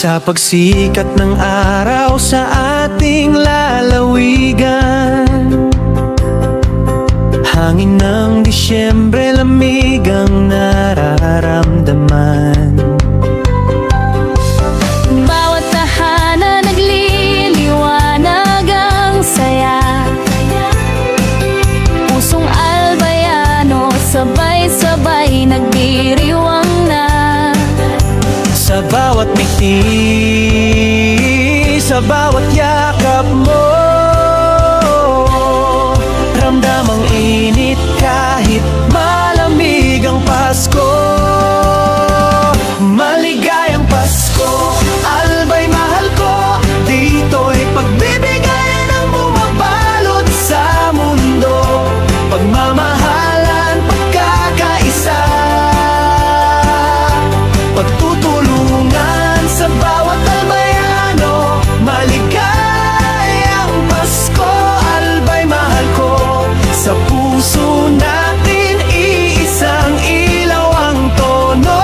Sa pagsikat ng araw sa ating lalawigan, hangin ng Disyembre, lamig ang nararamdaman. Bawat tahanan nagliliwanag ang saya. Pusong albayano, sabay-sabay nagdiriwang na. Sa bawat ngiti, sa bawat yakap mo, ramdam ang init kahit malamig ang Pasko. Maligayang Pasko, Albay mahal ko. Dito'y pagbibigayan ang bumabalot sa mundo. Pagmamahalan, pagkakaisa, pagtutulungan sa bawat albayano. Maligayang Pasko, Albay mahal ko. Sa puso natin iisang ilaw ang tono.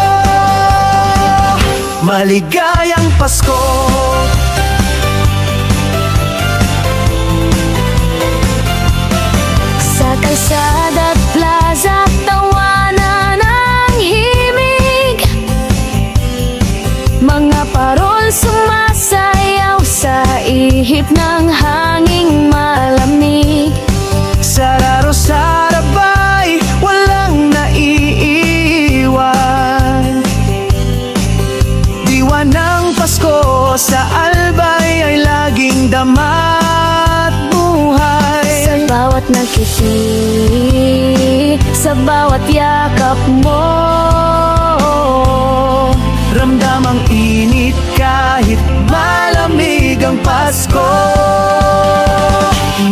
Maligayang Pasko. Sa kalsada at plaza, tawanan ang himig. Mga parol sumasayaw sa ihip ng hanging malamig. Sararo sarabay, walang naiiwan. Diwa ng Pasko sa Albay ay laging dama't buhay. Sa bawat nakiti, sa bawat yakap mo, ramdam ang init kahit malamig ang Pasko.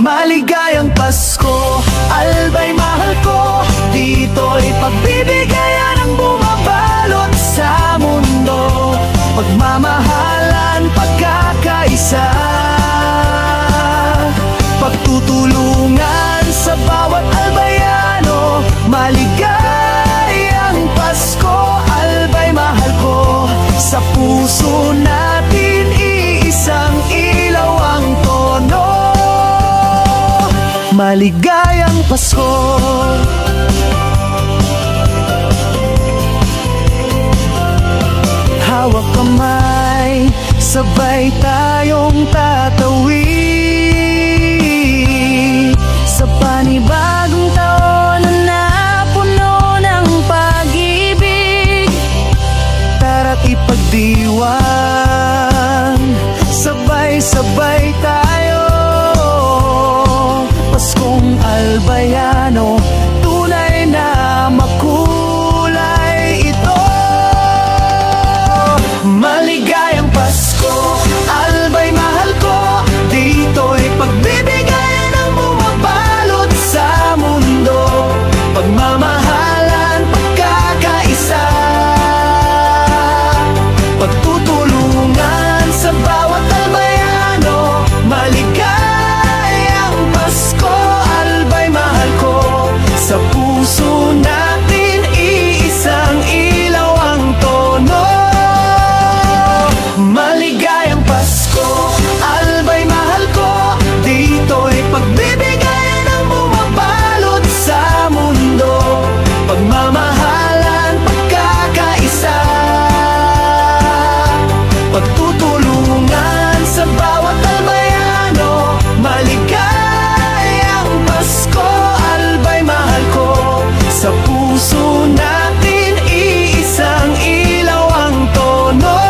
Maligayang Pasko, Albay mahal ko. Dito'y pagbibigayan ang bumabalot sa mundo. Pagmamahalan, pagkakaisa, pagtutulungan sa bawat albayano. Maligayang Pasko, Albay mahal ko. Sa puso natin iisang ilaw ang tono. Maligayang Pasko. Hawak kamay, sabay tayong tatawid sa panibagong taon na puno ng pag-ibig. Tara't ipagdiwang, sabay-sabay tayo. Paskong albayano, tunay na makulay ito. Maligayang Pasko, Albay mahal ko. Dito'y pagbibigayan ang bumabalot sa mundo. Pagmamahalan, pagkakaisa, pagtutulungan sa bawat albayano. Maligayang Pasko, Albay mahal ko. Sa puso natin iisang ilaw ang tono. Maligayang Pasko, Albay mahal ko. Dito'y pagbibigayan ang bumabalot sa mundo. Pagmamahalan, pagkakaisa, pagtutulungan sa bawat albayano. Maligayang Pasko, Albay mahal ko. Sa puso natin iisang ilaw ang tono.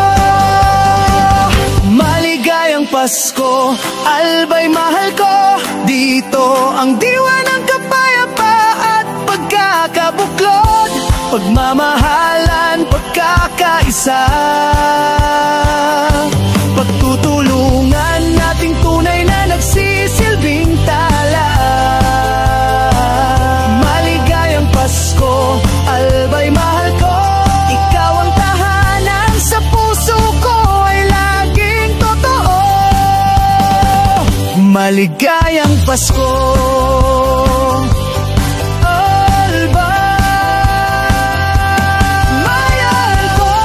Maligayang Pasko, Albay mahal ko. Dito ang diwa ng kapayapaan at pagkakabuklod. Pagmamahalan, pagkakaisa, pagtutulungan nating tunay na nagsisilbing tala. Maligayang Pasko, Albay mahal ko. Ikaw ang tahanan, sa puso ko ay laging totoo. Maligayang Pasko, Albay mahal ko.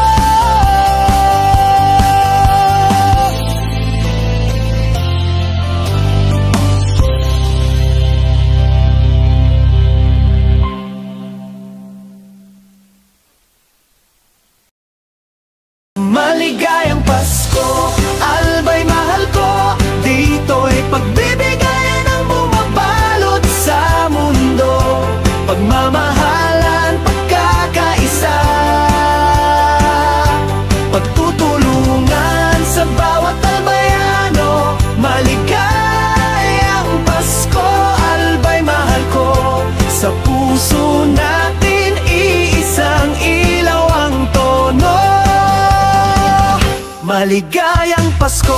Maligayang Pasko.